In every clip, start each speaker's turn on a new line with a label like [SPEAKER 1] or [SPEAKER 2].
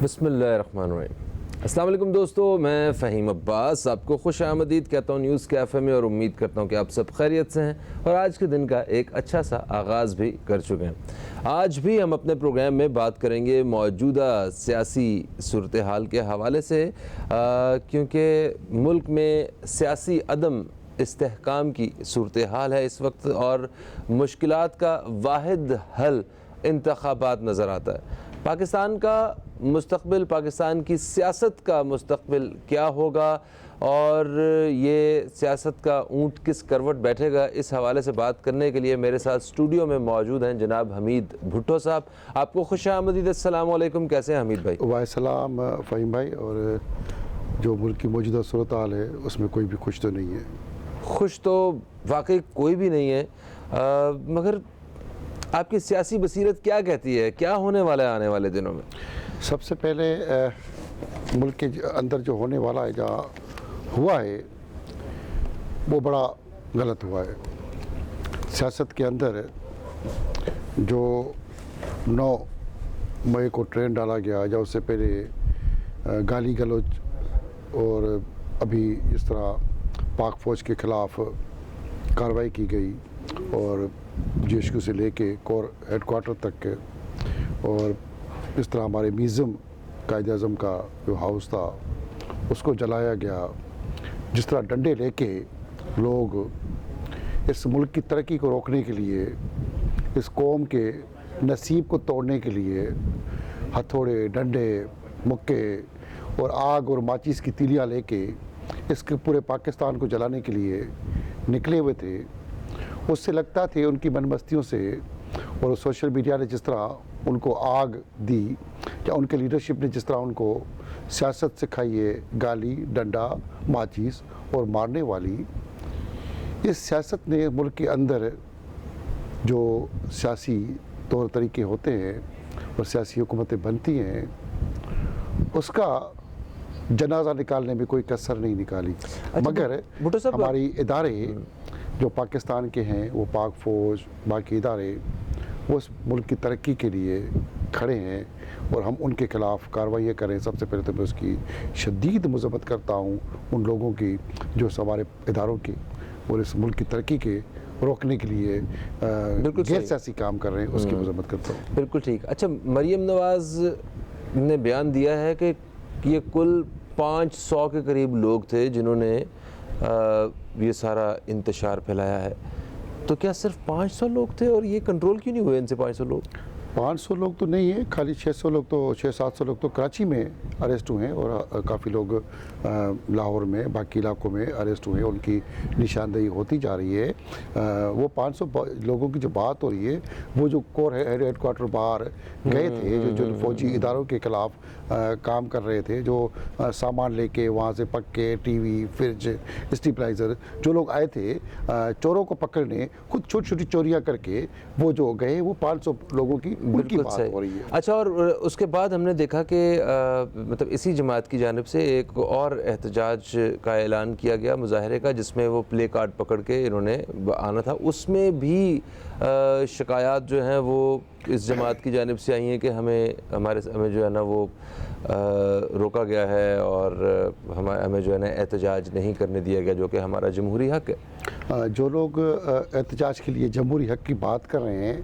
[SPEAKER 1] बिस्मिल्लाहिर्रहमानिर्रहीम। अस्सलाम वालेकुम दोस्तों, मैं फ़हीम अब्बास आपको खुश आमदीद कहता हूँ न्यूज़ कैफ़े में और उम्मीद करता हूँ कि आप सब खैरियत से हैं और आज के दिन का एक अच्छा सा आगाज़ भी कर चुके हैं। आज भी हम अपने प्रोग्राम में बात करेंगे मौजूदा सियासी सूरत हाल के हवाले से, क्योंकि मुल्क में सियासी अदम इस्तेहकाम की सूरत हाल है इस वक्त और मुश्किलात का वाहिद हल इंतखाबात नज़र आता है। पाकिस्तान का मुस्तक़बिल, पाकिस्तान की सियासत का मुस्तक़बिल क्या होगा और ये सियासत का ऊँट किस करवट बैठेगा, इस हवाले से बात करने के लिए मेरे साथ स्टूडियो में मौजूद हैं जनाब हमीद भुट्टो साहब। आपको खुश आमदीद। अस्सलाम वालेकुम, कैसे हैं हमीद भाई?
[SPEAKER 2] वालेकुम फ़हीम भाई। और जो मुल्क की मौजूदा सूरत हाल है उसमें कोई भी खुश तो नहीं है।
[SPEAKER 1] खुश तो वाकई कोई भी नहीं है, मगर आपकी सियासी बसीरत क्या कहती है, क्या होने वाला है आने वाले दिनों में?
[SPEAKER 2] सबसे पहले मुल्क के अंदर जो होने वाला है, जहाँ हुआ है वो बड़ा गलत हुआ है। सियासत के अंदर जो 9 मई को ट्रेन डाला गया, या उससे पहले गाली गलौज और अभी इस तरह पाक फ़ौज के ख़िलाफ़ कार्रवाई की गई और JSQ से लेके कोर हेडक्वार्टर तक के, और इस तरह हमारे म्यूज़ियम कायद-ए-आज़म का जो हाउस था उसको जलाया गया। जिस तरह डंडे लेके लोग इस मुल्क की तरक्की को रोकने के लिए, इस कौम के नसीब को तोड़ने के लिए हथौड़े, डंडे, मुक्के और आग और माचिस की तीलियाँ लेके इसके पूरे पाकिस्तान को जलाने के लिए निकले हुए थे, उससे लगता थे उनकी मनमस्तियों से और सोशल मीडिया ने जिस तरह उनको आग दी, या उनके लीडरशिप ने जिस तरह उनको सियासत सिखाई है, गाली, डंडा, माचिस और मारने वाली, इस सियासत ने मुल्क के अंदर जो सियासी तौर तरीके होते हैं और सियासी हुकूमतें बनती हैं, उसका जनाजा निकालने में कोई कसर नहीं निकाली। मगर हमारी इदारे जो पाकिस्तान के हैं, वो पाक फ़ौज, बाकी इदारे, वो उस मुल्क की तरक्की के लिए खड़े हैं और हम उनके ख़िलाफ़ कार्रवाइयाँ करें। सबसे पहले तो मैं उसकी शदीद मज़म्मत करता हूँ उन लोगों की जो हमारे इदारों की और इस मुल्क की तरक्की के रोकने के लिए गैर सियासी काम कर रहे हैं, उसकी मज़म्मत करता हूँ।
[SPEAKER 1] बिल्कुल ठीक। अच्छा, मरीम नवाज़ ने बयान दिया है कि ये कुल 500 के करीब लोग थे जिन्होंने ये सारा इंतशार फैलाया है। तो क्या सिर्फ 500 लोग थे और ये कंट्रोल क्यों नहीं हुए इनसे 500 लोग?
[SPEAKER 2] 500 लोग तो नहीं है, खाली 600 लोग तो 600-700 लोग तो कराची में अरेस्ट हुए हैं और काफ़ी लोग लाहौर में, बाकी इलाकों में अरेस्ट हुए हैं। उनकी निशानदेही होती जा रही है। वो 500 लोगों की जो बात हो रही है, वो जो कोर हेडक्वार्टर बाहर गए थे, जो फौजी इदारों के ख़िलाफ़ काम कर रहे थे, जो सामान लेके वहाँ से पक्के, टीवी, फ्रिज, स्टेबलाइज़र, जो लोग आए थे चोरों को पकड़ने, खुद छोटी छोटी चोरियाँ करके वो जो गए, वो 500 लोगों की उनकी बात हो रही है।
[SPEAKER 1] अच्छा, और उसके बाद हमने देखा कि मतलब इसी जमात की जानिब से एक और एहतजाज का ऐलान किया गया, मुजाहरे का, जिसमें वो प्ले कार्ड पकड़ के इन्होंने आना था। उसमें भी शिकायत जो हैं वो इस जमात की जानिब से आई हैं कि हमें जो है ना वो रोका गया है और हमें जो है ना एहतजाज नहीं करने दिया गया, जो कि हमारा जमहूरी हक़ है।
[SPEAKER 2] जो लोग एहतजाज के लिए जमहूरी हक़ की बात कर रहे हैं,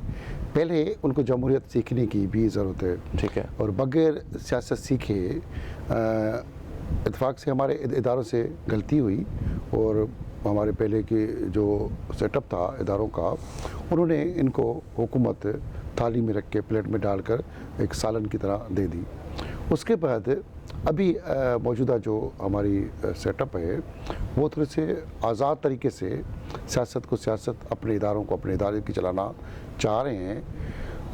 [SPEAKER 2] पहले उनको जमहूरियत सीखने की भी ज़रूरत है।
[SPEAKER 1] ठीक है।
[SPEAKER 2] और बग़ैर सियासत सीखे इत्तेफाक से हमारे इदारों से गलती हुई और हमारे पहले के जो सेटअप था इदारों का, उन्होंने इनको हुकूमत थाली में रख के प्लेट में डालकर एक सालन की तरह दे दी। उसके बाद अभी मौजूदा जो हमारी सेटअप है, वो थोड़े से आज़ाद तरीके से सियासत को अपने इदारों को अपने इदारे की चलाना चाह रहे हैं।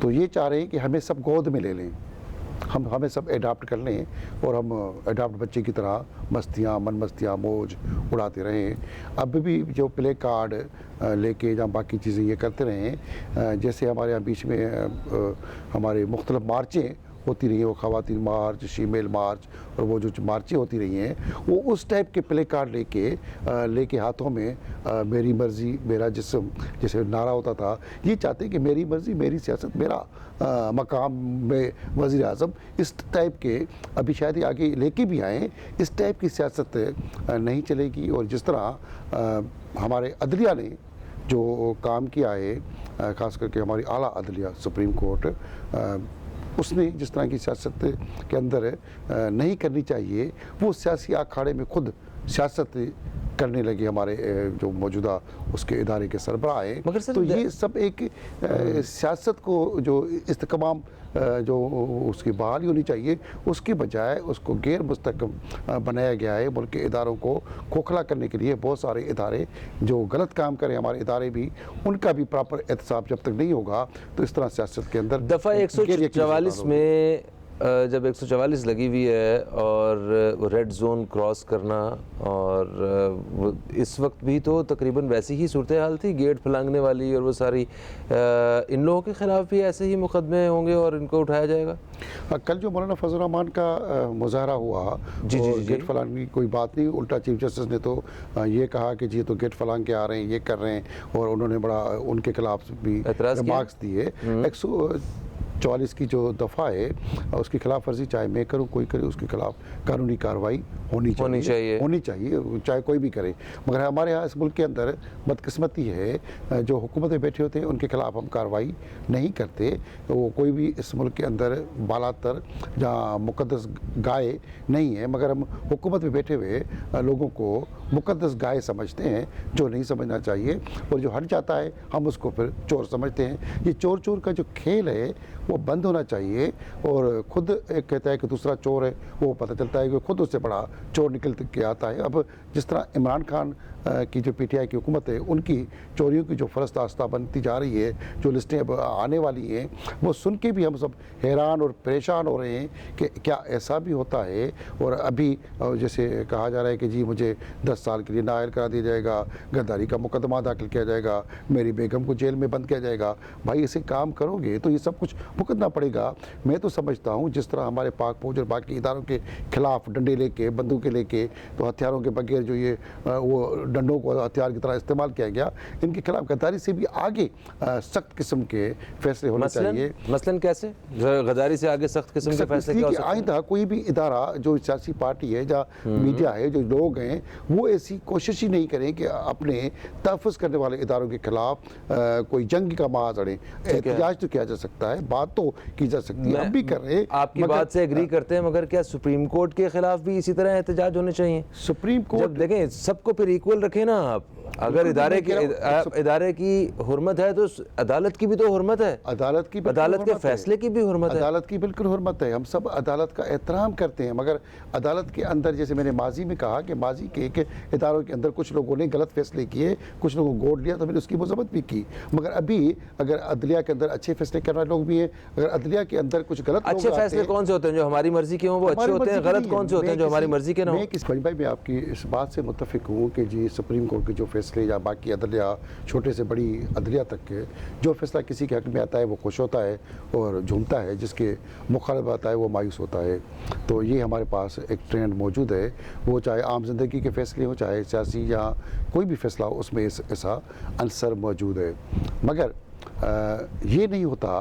[SPEAKER 2] तो ये चाह रहे हैं कि हमें सब गोद में ले लें, हमें सब एडाप्ट कर लें और हम एडाप्ट बच्चे की तरह मस्तियाँ, मन मस्तियाँ, मौज उड़ाते रहें। अब भी जो प्ले कार्ड लेके या बाकी चीज़ें ये करते रहें, जैसे हमारे यहाँ बीच में हमारे मुख्तलिफ मार्चें होती रही हैं, वो ख़वातीन मार्च, शीमेल मार्च और वो जो मार्चें होती रही हैं, वो उस टाइप के प्ले कार्ड लेके हाथों में मेरी मर्ज़ी मेरा जिस्म जैसे नारा होता था, ये चाहते कि मेरी मर्ज़ी मेरी सियासत मेरा मकाम में वज़ीर आज़म, इस टाइप के अभी शायद ये आगे लेके भी आएँ, इस टाइप की सियासत नहीं चलेगी। और जिस तरह हमारे अदलिया ने जो काम किया है, ख़ास करके हमारी आला अदलिया सुप्रीम कोर्ट, उसने जिस तरह की सियासत के अंदर नहीं करनी चाहिए, वो सियासी अखाड़े में खुद सियासत करने लगे हमारे जो मौजूदा उसके इदारे के सरबराह हैं।
[SPEAKER 1] मगर सर
[SPEAKER 2] तो ये सब एक सियासत को जो इस्तेकाम जो उसकी बहाली होनी चाहिए, उसके बजाय उसको गैर मुस्तहकम बनाया गया है। मुल्क के इदारों को खोखला करने के लिए बहुत सारे इदारे जो गलत काम करें, हमारे इदारे भी, उनका भी प्रॉपर एहतसाब जब तक नहीं होगा तो इस तरह सियासत के अंदर
[SPEAKER 1] दफ़ा 144 में जब 144 लगी हुई है और रेड जोन क्रॉस करना, और इस वक्त भी तो तकरीबन वैसी ही सूरत हाल थी, गेट फलांगने वाली, और वो सारी इन लोगों के ख़िलाफ़ भी ऐसे ही मुकदमे होंगे और इनको उठाया जाएगा।
[SPEAKER 2] कल जो मौलाना फजल रहमान का मुजाहरा हुआ,
[SPEAKER 1] जी जी जी,
[SPEAKER 2] गेट फलांग की कोई बात नहीं, उल्टा चीफ जस्टिस ने तो ये कहा कि जी तो गेट फलांग के आ रहे हैं, ये कर रहे हैं, और उन्होंने बड़ा उनके खिलाफ भी रिमार्क्स दिए। 144 की जो दफ़ा है उसकी खिलाफ वर्जी चाहे मैं करूँ कोई करे, उसके खिलाफ कानूनी कार्रवाई होनी चाहिए, चाहे कोई भी करे। मगर हमारे यहाँ इस मुल्क के अंदर बदकिस्मती है, जो हुकूमत में बैठे होते हैं उनके खिलाफ हम कार्रवाई नहीं करते। तो वो कोई भी इस मुल्क के अंदर बालातर जहाँ मुकद्दस गाय नहीं है, मगर हम हुकूमत में बैठे हुए लोगों को मुकद्दस गाय समझते हैं, जो नहीं समझना चाहिए। और जो हट जाता है हम उसको फिर चोर समझते हैं। ये चोर चोर का जो खेल है वो बंद होना चाहिए। और खुद एक कहता है कि दूसरा चोर है, वो पता चलता है कि खुद उससे बड़ा चोर निकल के आता है। अब जिस तरह इमरान खान की जो पीटीआई की हुकूमत है, उनकी चोरियों की जो फरस्त आस्था बनती जा रही है, जो लिस्टें अब आने वाली हैं, वो सुन के भी हम सब हैरान और परेशान हो रहे हैं कि क्या ऐसा भी होता है। और अभी जैसे कहा जा रहा है कि जी मुझे 10 साल के लिए नाअहल करा दिया जाएगा, गद्दारी का मुकदमा दाखिल किया जाएगा, मेरी बेगम को जेल में बंद किया जाएगा। भाई ऐसे काम करोगे तो ये सब कुछ भुगतना पड़ेगा। मैं तो समझता हूँ जिस तरह हमारे पाक फौज और बाकी इदारों के खिलाफ डंडे लेके, बंदूकें लेके, तो हथियारों के बगैर जो ये वो डंडों को हथियार की तरह इस्तेमाल किया गया, इनके खिलाफ गद्दारी से भी आगे सख्त किस्म के फैसले होने चाहिए।
[SPEAKER 1] मसलन कैसे गद्दारी से आगे सख्त किस्म के फैसले क्या हो सकते हैं?
[SPEAKER 2] आइंदा कोई भी इदारा जो सियासी पार्टी है या मीडिया है, जो लोग हैं, वो ऐसी कोशिश ही नहीं करें कि अपने तहफ़्फ़ुज़ करने वाले इदारों के खिलाफ कोई जंग का माज अड़े। एहतजाज तो किया जा सकता है, बात तो की जा सकती है, हम भी कर रहे हैं।
[SPEAKER 1] आपकी बात से एग्री करते हैं, मगर क्या सुप्रीम कोर्ट के खिलाफ भी इसी तरह एहतजाज होने चाहिए?
[SPEAKER 2] सुप्रीम कोर्ट
[SPEAKER 1] जब देखें सबको फिर इक्वल रखें ना आप। अगर इदारे की हुर्मत है तो अदालत की भी तो हुर्मत है, अदालत के फैसले की भी हुर्मत है,
[SPEAKER 2] अदालत की बिल्कुल हुर्मत है। हम सब अदालत का एहतराम करते हैं, मगर अदालत के अंदर जैसे मैंने माजी में कहा कि माजी के इदारों के अंदर कुछ लोगों ने गलत फैसले किए, कुछ लोगों को गोद लिया, तो मैंने उसकी मजम्मत भी की। मगर अभी अगर अदलिया के अंदर अच्छे फैसले करने वाले लोग भी हैं, अगर अदलिया के अंदर कुछ गलत
[SPEAKER 1] अच्छे फैसले कौन से होते हैं जो हमारी मर्जी के हों वो अच्छे होते हैं, गलत कौन से होते हैं जो हमारी मर्जी के ना हो?
[SPEAKER 2] मैं आपकी इस बात से मुत्तफिक हूँ कि जी सुप्रीम कोर्ट के जो फैसले या बाकी अदलिया, छोटे से बड़ी अदलिया तक के जो फैसला किसी के हक में आता है वो खुश होता है और झूमता है, जिसके मुखालिफ आता है वो मायूस होता है। तो ये हमारे पास एक ट्रेंड मौजूद है, वो चाहे आम जिंदगी के फैसले हो, चाहे सियासी या कोई भी फैसला हो, उसमें ऐसा अंसर मौजूद है। मगर ये नहीं होता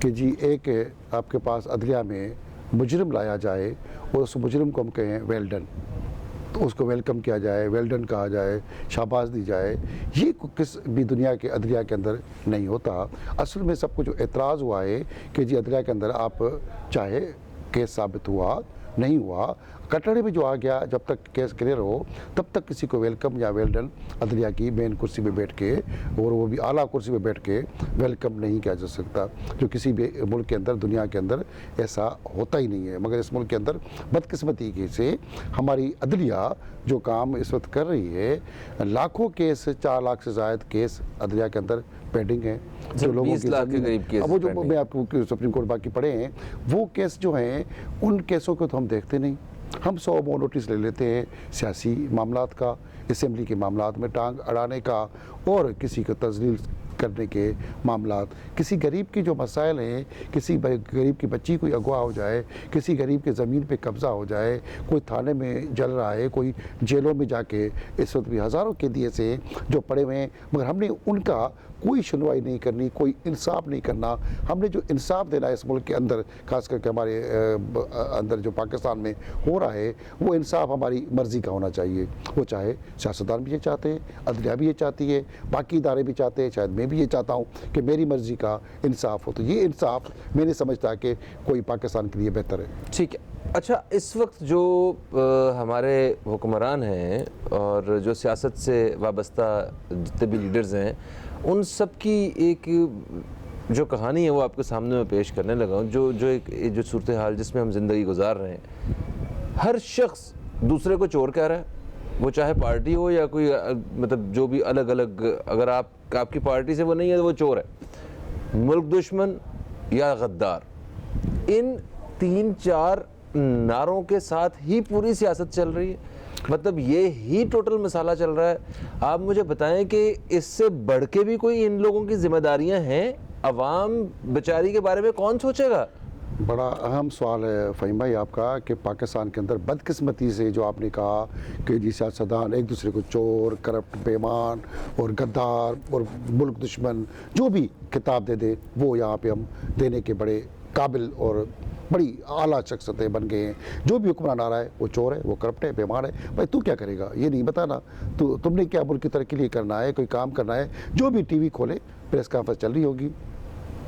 [SPEAKER 2] कि जी एक आपके पास अदलिया में मुजरिम लाया जाए और उस मुजरिम को हम कहें वेल डन, तो उसको वेलकम किया जाए, वेल डन कहा जाए, शाबाश दी जाए। ये किस भी दुनिया के अदलिया के अंदर नहीं होता। असल में सबको जो एतराज़ हुआ है कि जी अदलिया के अंदर आप चाहे केस साबित हुआ नहीं हुआ, कटड़े में जो आ गया, जब तक केस क्लियर हो तब तक किसी को वेलकम या वेल डन अदलिया की मेन कुर्सी पे बैठ के, और वो भी आला कुर्सी पे बैठ के वेलकम नहीं किया जा सकता, जो किसी भी मुल्क के अंदर, दुनिया के अंदर ऐसा होता ही नहीं है। मगर इस मुल्क के अंदर बदकिस्मती से हमारी अदलिया जो काम इस वक्त कर रही है, लाखों केस, 4 लाख से ज़ायद केस अदलिया के अंदर पेंडिंग है, जो लोगों के
[SPEAKER 1] करीब केस,
[SPEAKER 2] अब वो जो मैं आपको सुप्रीम कोर्ट बाकी पढ़े हैं, वो केस जो हैं उन केसों को तो हम देखते नहीं। हम 100 नोटिस ले लेते हैं सियासी मामलात का, असेंबली के मामलात में टांग अड़ाने का और किसी को तजलील करने के मामलात, किसी गरीब की जो मसाइल हैं, किसी गरीब की बच्ची कोई अगवा हो जाए, किसी गरीब के ज़मीन पे कब्ज़ा हो जाए, कोई थाने में जल रहा है, कोई जेलों में जाके इस वक्त भी हज़ारों कैदी ऐसे जो पड़े हुए हैं, मगर हमने उनका कोई सुनवाई नहीं करनी, कोई इंसाफ नहीं करना। हमने जो इंसाफ देना है इस मुल्क के अंदर, खास करके हमारे अंदर जो पाकिस्तान में हो रहा है, वो इंसाफ हमारी मर्ज़ी का होना चाहिए। वो चाहे सियासतदान भी ये चाहते हैं, अदलिया भी ये चाहती है, बाकी इदारे भी चाहते हैं, शायद मैं भी ये चाहता हूँ कि मेरी मर्ज़ी का इंसाफ हो। तो ये इंसाफ मैं नहीं समझता कि कोई पाकिस्तान के लिए बेहतर है।
[SPEAKER 1] ठीक है। अच्छा, इस वक्त जो हमारे हुक्मरान हैं और जो सियासत से वाबस्ता जितने भी लीडर्स हैं, उन सब की एक जो कहानी है वो आपके सामने मैं पेश करने लगा हूँ। जो सूरत हाल जिसमें हम ज़िंदगी गुजार रहे हैं, हर शख्स दूसरे को चोर कह रहा है, वो चाहे पार्टी हो या कोई मतलब जो भी अलग अलग, अगर आपकी पार्टी से वो नहीं है तो वो चोर है, मुल्क दुश्मन या गद्दार। इन 3-4 नारों के साथ ही पूरी सियासत चल रही है, मतलब ये ही टोटल मसाला चल रहा है। आप मुझे बताएं कि इससे बढ़ के भी कोई इन लोगों की जिम्मेदारियां हैं? अवाम बेचारी के बारे में कौन सोचेगा?
[SPEAKER 2] बड़ा अहम सवाल है फ़हीम भाई आपका कि पाकिस्तान के अंदर बदकिस्मती से जो आपने कहा कि जी सियासतदान एक दूसरे को चोर, करप्ट, बेईमान और गद्दार और मुल्क दुश्मन जो भी खिताब दे दे, वो यहाँ पे हम देने के बड़े काबिल और बड़ी आला शख्सियतें बन गए हैं। जो भी हुक्मरान आ रहा है वो चोर है, वो करप्ट है, बेईमान है। भाई तू क्या करेगा ये नहीं बताना, तो तुमने क्या मुल्क की तरक्की के लिए करना है, कोई काम करना है? जो भी टीवी खोले प्रेस कॉन्फ्रेंस चल रही होगी,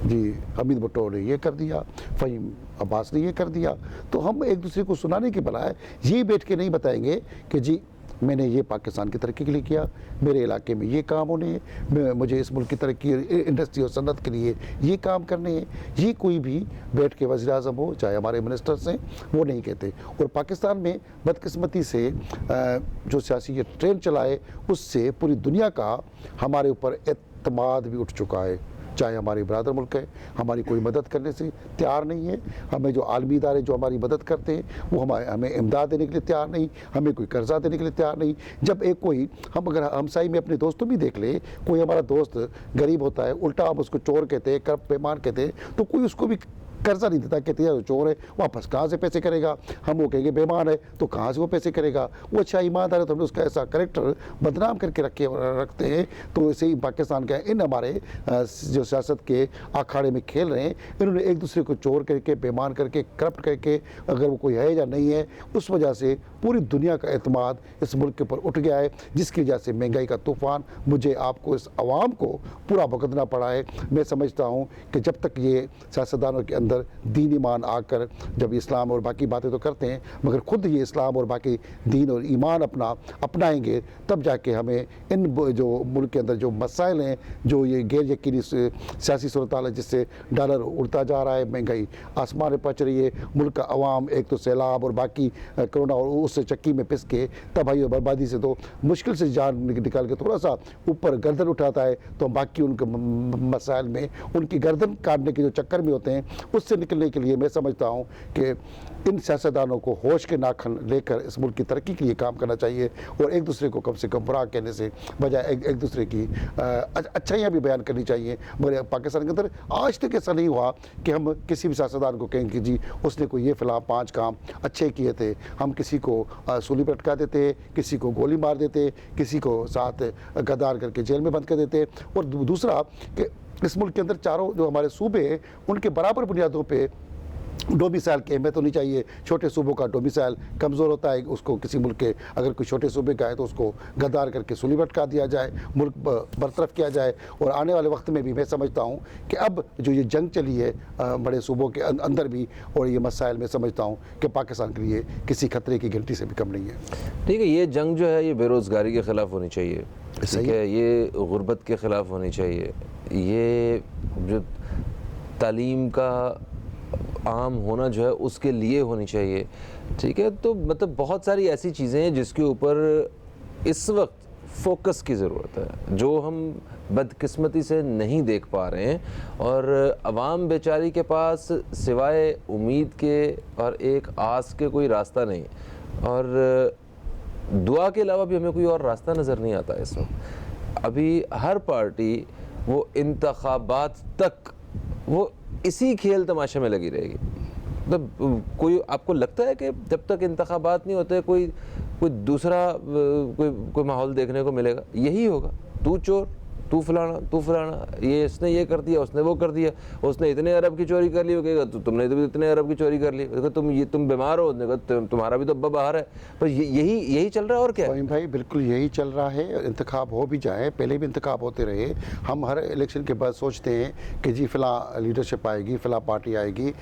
[SPEAKER 2] जी हमीद भुट्टो ने ये कर दिया, फ़हीम अब्बास ने ये कर दिया। तो हम एक दूसरे को सुनाने के बजाय ये बैठ के नहीं बताएंगे कि जी मैंने ये पाकिस्तान की तरक्की के लिए किया, मेरे इलाके में ये काम होने हैं, मुझे इस मुल्क की तरक्की इंडस्ट्री और सनत के लिए ये काम करने हैं। ये कोई भी बैठ के वज़ीर आज़म हो, चाहे हमारे मिनिस्टर्स हैं, वो नहीं कहते। और पाकिस्तान में बदकिस्मती से जो सियासी ये ट्रेंड चला है, उससे पूरी दुनिया का हमारे ऊपर एतमाद भी उठ चुका है। चाहे हमारे बरादर मुल्क है, हमारी कोई मदद करने से तैयार नहीं है। हमें जो आलमी इदारे जो हमारी मदद करते हैं वो हमें इमदाद देने के लिए तैयार नहीं, हमें कोई कर्जा देने के लिए तैयार नहीं। जब एक कोई हम अगर हमसाई में अपने दोस्तों भी देख ले, कोई हमारा दोस्त गरीब होता है, उल्टा हम उसको चोर कहते हैं, करप्ट बेईमान कहते हैं, तो कोई उसको भी कर्जा नहीं देता, कहते हैं चोर है, वापस कहाँ से पैसे करेगा? हम वो कहेंगे बेईमान है तो कहाँ से वो पैसे करेगा? वो अच्छा ईमानदार है तो हमने उसका ऐसा करेक्टर बदनाम करके रखते हैं। तो ऐसे ही पाकिस्तान का इन हमारे जो सियासत के अखाड़े में खेल रहे हैं, इन्होंने एक दूसरे को चोर करके, बेईमान करके, करप्ट करके, अगर वो कोई है या नहीं है, उस वजह से पूरी दुनिया का एतमाद इस मुल्क के ऊपर उठ गया है, जिसकी वजह से महंगाई का तूफ़ान मुझे आपको इस आवाम को पूरा भुगतना पड़ा है। मैं समझता हूँ कि जब तक ये सियासतदानों के अंदर दीन ईमान आकर जब इस्लाम और बाकी बातें तो करते हैं, मगर खुद ये इस्लाम और बाकी दीन और ईमान अपनाएंगे, तब जाके हमें इन जो मुल्क के अंदर जो मसाइल हैं, जो ये गैर यकीनी सियासी सूरत हाल है, जिससे डॉलर उड़ता जा रहा है, महंगाई आसमान पर पहुँच रही है, मुल्क का अवाम एक तो सैलाब और बाकी कोरोना और उससे चक्की में पिस के तबाही और बर्बादी से तो मुश्किल से जान निकाल के थोड़ा सा ऊपर गर्दन उठाता है, तो बाकी उनके मसाइल में उनकी गर्दन काटने के जो चक्कर में होते हैं, उससे निकलने के लिए मैं समझता हूँ कि इन सियासतदानों को होश के नाखन लेकर इस मुल्क की तरक्की के लिए काम करना चाहिए और एक दूसरे को कम से कम बुरा कहने से बजाय एक दूसरे की अच्छाइयाँ भी बयान करनी चाहिए। मगर पाकिस्तान के अंदर आज तक ऐसा नहीं हुआ कि हम किसी भी सियासतदान को कहें कि जी उसने कोई ये फ़िलहाल 5 काम अच्छे किए थे। हम किसी को सूली पर अटका देते, किसी को गोली मार देते, किसी को साथ गद्दार करके जेल में बंद कर देते। और दूसरा कि इस मुल्क के अंदर चारों जो हमारे सूबे हैं, उनके बराबर बुनियादों पे डोमिसाइल की अहमियत होनी चाहिए। छोटे सूबों का डोमिसाइल कमज़ोर होता है, उसको किसी मुल्क के अगर कोई छोटे सूबे का है तो उसको गद्दार करके सूली पर अटका दिया जाए, मुल्क बरतरफ किया जाए। और आने वाले वक्त में भी मैं समझता हूँ कि अब जो ये जंग चली है बड़े सूबों के अंदर भी, और ये मसाइल मैं समझता हूँ कि पाकिस्तान के लिए किसी खतरे की घंटी से भी कम नहीं है।
[SPEAKER 1] ठीक है, ये जंग जो है ये बेरोज़गारी के ख़िलाफ़ होनी चाहिए, ठीक है, ये गुर्बत के ख़िलाफ़ होनी चाहिए, ये जो तालीम का आम होना जो है उसके लिए होनी चाहिए, ठीक है। तो मतलब बहुत सारी ऐसी चीज़ें हैं जिसके ऊपर इस वक्त फोकस की ज़रूरत है, जो हम बदकिस्मती से नहीं देख पा रहे हैं। और अवाम बेचारी के पास सिवाय उम्मीद के और एक आस के कोई रास्ता नहीं, और दुआ के अलावा भी हमें कोई और रास्ता नज़र नहीं आता इस वक्त। अभी हर पार्टी वो इंतखाबात तक वो इसी खेल तमाशे में लगी रहेगी। मतलब कोई आपको लगता है कि जब तक इंतखाबात नहीं होते कोई कोई दूसरा कोई माहौल देखने को मिलेगा? यही होगा, तू चोर, तू फलाना, ये इसने ये कर दिया, उसने वो कर दिया, उसने इतने अरब की चोरी कर ली, वो कहेगा तुमने तो इतने अरब की चोरी कर ली, देखो तुम बीमार हो, उसने कहा तुम्हारा भी तो अब्बा बाहर है। पर यही चल रहा है और क्या?
[SPEAKER 2] भाई बिल्कुल यही चल रहा है। इंतखाब हो भी जाए, पहले भी इंतखाब होते रहे, हम हर इलेक्शन के बाद सोचते हैं कि जी फ़िला लीडरशिप आएगी, फ़िला पार्टी आएगी,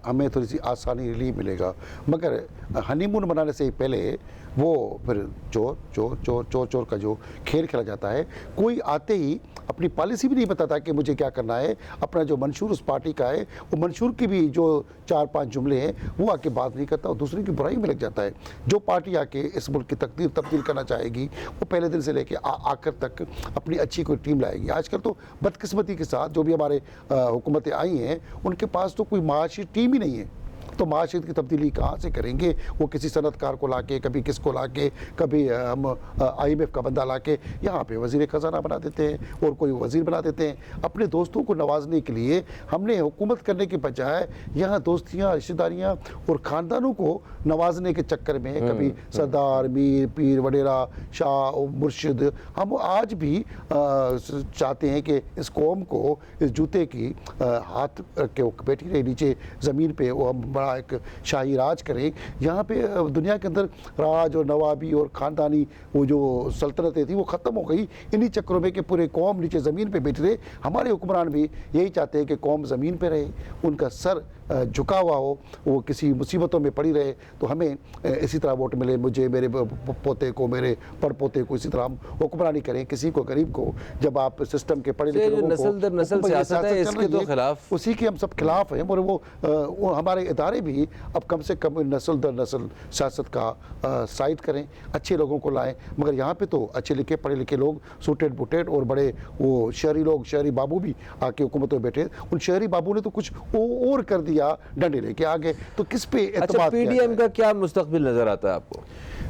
[SPEAKER 2] हमें थोड़ी सी आसानी रिलीफ मिलेगा, मगर हनीमून मनाने से पहले वो फिर चोर चोर चोर चोर चोर का जो खेल खेला जाता है। कोई आते ही अपनी पॉलिसी भी नहीं बताता कि मुझे क्या करना है, अपना जो मंशूर उस पार्टी का है वो मंशूर की भी जो 4-5 जुमले हैं वो आके बात नहीं करता और दूसरे की बुराई में लग जाता है। जो पार्टी आके इस मुल्क की तकदीर तब्दील करना चाहेगी वो पहले दिन से लेके आखिर तक अपनी अच्छी कोई टीम लाएगी। आजकल तो बदकिस्मती के साथ जो भी हमारे हुकूमतें आई हैं उनके पास तो कोई माशी टीम ही नहीं है, तो माशरत की तब्दीली कहाँ से करेंगे? वो किसी सनतकार को लाके, कभी किसको लाके, कभी हम IMF का बंदा लाके यहाँ पे वज़ीर ख़जाना बना देते हैं और कोई वज़ीर बना देते हैं। अपने दोस्तों को नवाजने के लिए हमने हुकूमत करने के बजाय यहाँ दोस्तियाँ, रिश्तेदारियाँ और ख़ानदानों को नवाजने के चक्कर में कभी सरदार, मीर, पीर वडेरा, शाह, मुर्शिद, हम आज भी चाहते हैं कि इस कौम को इस जूते की हाथ रख के बैठी रहे नीचे ज़मीन पे, वो हम बड़ा एक शाही राज करें। यहाँ पे दुनिया के अंदर राज और नवाबी और ख़ानदानी वो जो सल्तनतें थी वो ख़त्म हो गई इन्हीं चक्करों में कि पूरे कौम नीचे ज़मीन पे बैठ रहे। हमारे हुक्मरान भी यही चाहते हैं कि कौम ज़मीन पे रहे, उनका सर झुका हुआ हो, वो किसी मुसीबतों में पड़ी रहे, तो हमें इसी तरह वोट मिले, मुझे, मेरे पोते को, मेरे पड़पोते को, इसी तरह हम हुक्मरानी करें किसी को, गरीब को। जब आप सिस्टम के पढ़े लिखे लोगों
[SPEAKER 1] नस्ल दर नस्ल सियासत है, इसके तो खिलाफ,
[SPEAKER 2] उसी के हम सब खिलाफ हैं। और वो हमारे इदारे भी अब कम से कम नस्ल दर नस्ल सियासत का साइड करें, अच्छे लोगों को लाएं। मगर यहाँ पे तो अच्छे लिखे पढ़े लिखे लोग, सूटेड बुटेड और बड़े वो शहरी लोग, शहरी बाबू भी आके हुकूमत में बैठे। उन शहरी बाबू ने तो कुछ और कर दिया, डंडे लेके आगे, तो किस पे एतमाद किया?
[SPEAKER 1] PDM का क्या मुस्तकबिल नजर आता है आपको?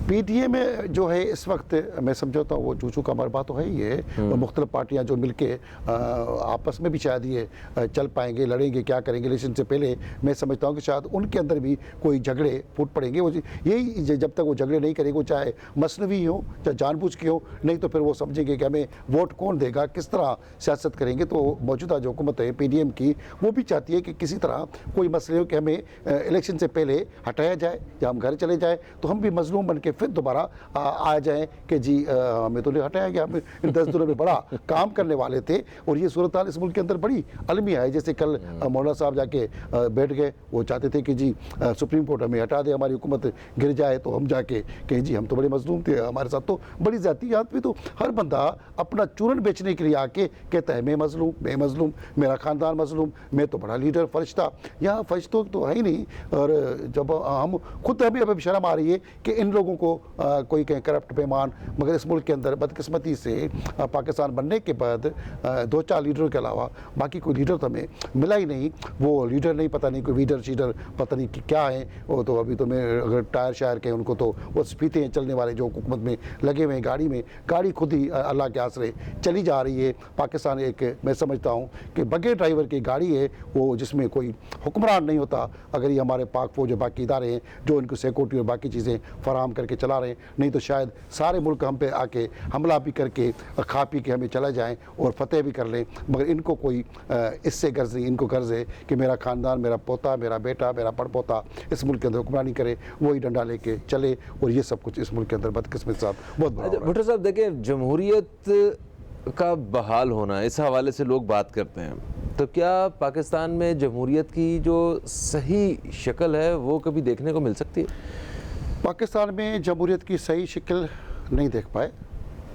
[SPEAKER 2] PDM में जो है इस वक्त मैं समझौता हूँ वो चूचू का मरबा तो है ही है, और मुख्तलिफ पार्टियाँ जो मिलके आपस में भी शायद ये चल पाएंगे, लड़ेंगे, क्या करेंगे इलेक्शन से पहले। मैं समझता हूँ कि शायद उनके अंदर भी कोई झगड़े फूट पड़ेंगे। वो यही जब तक वो झगड़े नहीं करेंगे, चाहे मसनवी हो चाहे जानबूझ के हो, नहीं तो फिर वो समझेंगे कि हमें वोट कौन देगा, किस तरह सियासत करेंगे। तो मौजूदा जो हुकूमत है PDM की, वो भी चाहती है कि किसी तरह कोई मसले हो कि हमें इलेक्शन से पहले हटाया जाए या हम घर चले जाए, तो हम भी मजलूम बन के फिर दोबारा आ जाएं कि जी हमें तो नहीं हटाया गया, हम इन 10 दिनों में बड़ा काम करने वाले थे। और ये सूरत हाल इस मुल्क के अंदर बड़ी अलमिया है। जैसे कल मौलाना साहब जाके बैठ गए, वो चाहते थे कि जी सुप्रीम कोर्ट हमें हटा दे, हमारी हुकूमत गिर जाए, तो हम जाके कहें जी हम तो बड़े मजलूम थे, हमारे साथ तो बड़ी ज़्यादती पे तो हर बंदा अपना चूरन बेचने के लिए आके कहता है मैं मजलूम, मेरा ख़ानदान मजलूम, मैं तो बड़ा लीडर फरिश्ता। यहाँ फरिश्तों तो है ही नहीं। और जब हम खुद हमें अब शर्म आ रही है कि इन लोगों को कोई कहें करप्ट बेईमान, मगर इस मुल्क के अंदर बदकिस्मती से पाकिस्तान बनने के बाद 2-4 लीडरों के अलावा बाकी कोई लीडर तो हमें मिला ही नहीं। वो लीडर नहीं, पता नहीं कोई लीडर शीडर पता नहीं क्या है वो। तो अभी तो मैं अगर टायर शायर के उनको तो वो स्पीते हैं चलने वाले जो हुकूमत में लगे हुए हैं, गाड़ी खुद ही अल्लाह के आसरे चली जा रही है। पाकिस्तान एक मैं समझता हूँ कि बगैर ड्राइवर की गाड़ी है वो, जिसमें कोई हुक्मरान नहीं होता। अगर ये हमारे पाक फौज और बाकी इदारे हैं जो इनको सिक्योरिटी और बाकी चीज़ें फराहम करके चला रहे हैं, नहीं तो शायद सारे मुल्क हम पे आके हमला भी करके खा पी के हमें चला जाएं और फतेह भी कर लें। मगर इनको कोई इससे गर्ज नहीं, इनको गर्ज है कि मेरा ख़ानदान, मेरा पोता, मेरा बेटा, मेरा पड़पोता इस मुल्क के अंदर हुक्मरानी करे, वही डंडा लेके चले। और ये सब कुछ इस मुल्क के अंदर बदकिस्मत के साथ बहुत बड़ा।
[SPEAKER 1] भुट्टो साहब देखिए, जमहूरियत का बहाल होना, इस हवाले से लोग बात करते हैं, तो क्या पाकिस्तान में जमहूरियत की जो सही शक्ल है वो कभी देखने को मिल सकती है?
[SPEAKER 2] पाकिस्तान में जमहूरियत की सही शक्ल नहीं देख पाए।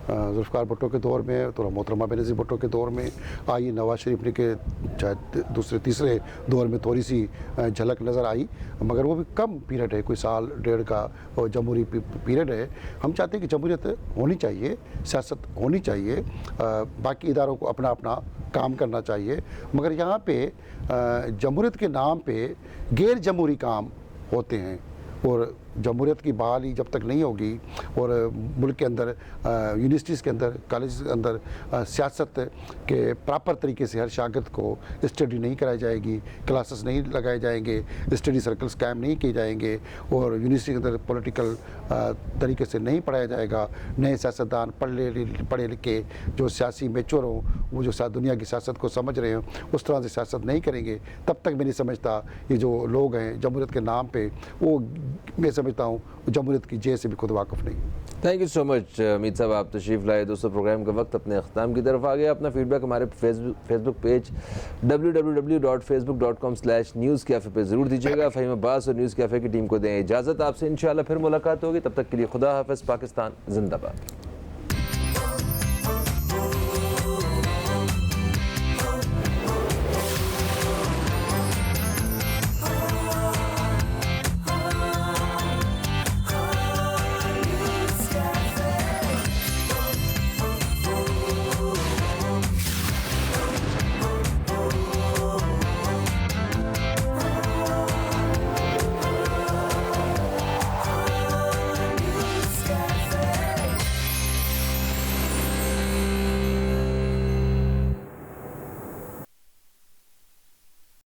[SPEAKER 2] जुल्फ़िकार भुट्टो के दौर में, तो मोहतरमा बेनज़ीर भुट्टो के दौर में आई, नवाज शरीफ ने के शायद दूसरे तीसरे दौर में थोड़ी सी झलक नज़र आई, मगर वो भी कम पीरियड है, कोई साल डेढ़ का जमहूरी पीरियड है। हम चाहते हैं कि जमहूरियत होनी चाहिए, सियासत होनी चाहिए, बाकी इदारों को अपना अपना काम करना चाहिए। मगर यहाँ पे जमहूरियत के नाम पे गैर जमहूरी काम होते हैं और जमहूरियत की बहाली जब तक नहीं होगी और मुल्क के अंदर यूनिवर्सिटीज़ के अंदर कॉलेज के अंदर सियासत के प्रॉपर तरीके से हर शागिर्द को स्टडी नहीं कराई जाएगी, क्लासेस नहीं लगाए जाएंगे, स्टडी सर्कल्स कायम नहीं किए जाएंगे और यूनिवर्सिटी के अंदर पॉलिटिकल तरीके से नहीं पढ़ाया जाएगा, नए सियासतदान पढ़े लिखे जो सियासी मेच्योर हों, वो जो दुनिया की सियासत को समझ रहे हों उस तरह से सियासत नहीं करेंगे, तब तक मैं नहीं समझता ये जो लोग हैं जमहूरियत के नाम पे, वो मैं समझता हूँ जमहूरियत की जय से भी खुद वाकिफ़ नहीं।
[SPEAKER 1] Thank you so much Amit साहब, आप तशरीफ़ लाए। दोस्तों, प्रोग्राम का वक्त अपने अख्ताम की तरफ आ गया। अपना फीडबैक हमारे फेसबुक पेज www.facebook.com/newscafe पे ज़रूर दीजिएगा। फ़हीम अब्बास और न्यूज़ कैफ़े की टीम को दें इजाज़त। आपसे इंशाल्लाह फिर मुलाकात होगी, तब तक के लिए खुदा हाफ़िज़। पाकिस्तान जिंदाबाद।